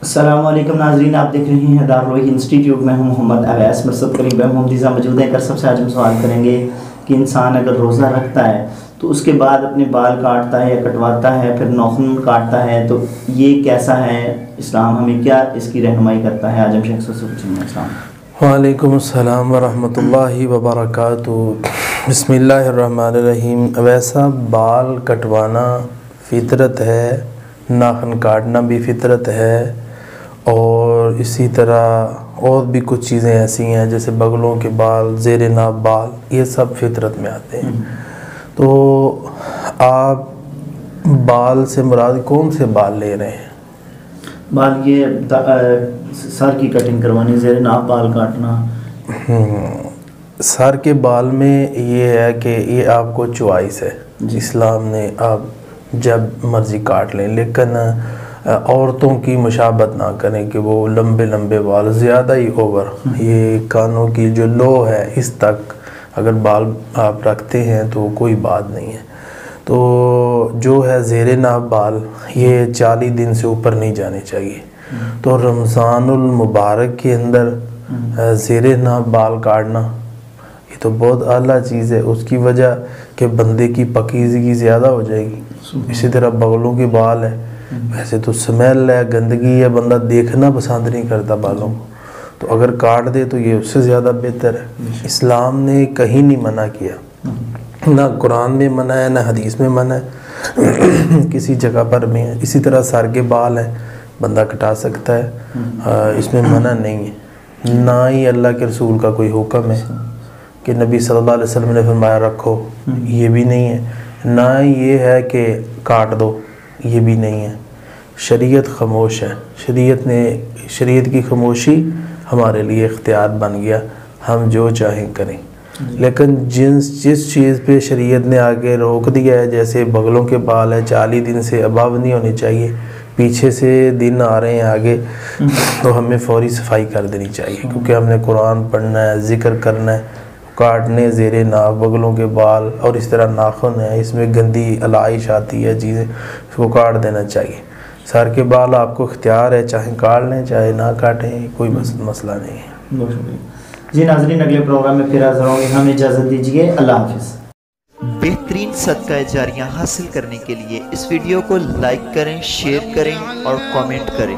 السلام علیکم ناظرین، آپ دیکھ رہے ہیں دارالوحی انسٹیٹیوٹ میں ہوں محمد اویس مرصد کریم محمدیزہ موجود ہیں۔ سب سے آج ہم سوال کریں گے کہ انسان اگر روزہ رکھتا ہے تو اس کے بعد اپنے بال کاٹتا ہے یا کٹواتا ہے، پھر ناخن کاٹتا ہے، تو یہ کیسا ہے؟ اسلام ہمیں کیا اس کی رہنمائی کرتا ہے؟ آج ہم شیخ سے پوچھیں گے۔ السلام وعلیکم السلام ورحمۃ اللہ وبرکاتہ۔ بسم اللہ الرحمن الرحیم۔ ویسا بال کٹوانا فطرت ہے، ناخن کاٹنا بھی فطرت ہے، اور اسی طرح اور بھی کچھ چیزیں ایسی ہیں جیسے بغلوں کے بال، زیر ناف بال، یہ سب فطرت میں آتے ہیں۔ تو آپ بال سے مراد کون سے بال لے رہے ہیں؟ بال یہ سر کی کٹنگ کروانی، زیر ناف بال کاٹنا۔ سر کے بال میں یہ ہے کہ یہ آپ کو چوائس ہے، اسلام نے آپ جب مرضی کاٹ لیں، لیکن عورتوں کی مشابہت نہ کریں کہ وہ لمبے لمبے بال، زیادہ ہی اوور، یہ کانوں کی جو لو ہے اس تک اگر بال آپ رکھتے ہیں تو کوئی بات نہیں ہے۔ تو جو ہے زیر ناف بال، یہ 40 دن سے اوپر نہیں جانے چاہیے۔ تو رمضان المبارک کے اندر زیر ناف بال کاٹنا یہ تو بہت اعلیٰ چیز ہے، اس کی وجہ کہ بندے کی پاکیزگی زیادہ ہو جائے گی۔ اسی طرح بغلوں کے بال ہے، ویسے تو سمیل ہے، گندگی ہے، بندہ دیکھنا پسند نہیں کرتا بالوں کو، تو اگر کاٹ دے تو یہ اس سے زیادہ بہتر ہے۔ اسلام نے کہیں نہیں منع کیا، نہ قرآن میں منع ہے، نہ حدیث میں منع ہے، کسی جگہ پر بھی ہے۔ اسی طرح سر کے بال ہیں، بندہ کٹا سکتا ہے، اس میں منع نہیں ہے، نہ ہی اللہ کے رسول کا کوئی حکم ہے کہ نبی صلی اللہ علیہ وسلم نے فرمایا رکھو، یہ بھی نہیں ہے، نہ یہ ہے کہ کاٹ دو، یہ بھی نہیں ہے۔ شریعت خاموش ہے، شریعت کی خاموشی ہمارے لیے اختیار بن گیا، ہم جو چاہیں کریں۔ لیکن جس چیز پہ شریعت نے آگے روک دیا ہے، جیسے بغلوں کے بال ہے، 40 دن سے ابو نہیں ہونے چاہیے، پیچھے سے دن آ رہے ہیں آگے، تو ہمیں فوری صفائی کر دینی چاہیے، کیونکہ ہم نے قرآن پڑھنا ہے، ذکر کرنا ہے۔ کاٹنے زیر ناف، بغلوں کے بال اور اس طرح ناخن ہے، اس میں گندی علائش آتی ہے چیزیں، اس کو کاٹ دینا چاہیے۔ سر کے بال آپ کو اختیار ہے، چاہے کاٹ لیں چاہے نہ کاٹیں، کوئی مسئلہ نہیں ہے۔ بہت شکریہ جی ناظرین، اگلے پروگرام میں پھر حاضر ہوں گے، ہمیں اجازت دیجیے، اللہ حافظ۔ بہترین صدقہ جاریہ حاصل کرنے کے لیے اس ویڈیو کو لائک کریں، شیئر کریں اور کامنٹ کریں۔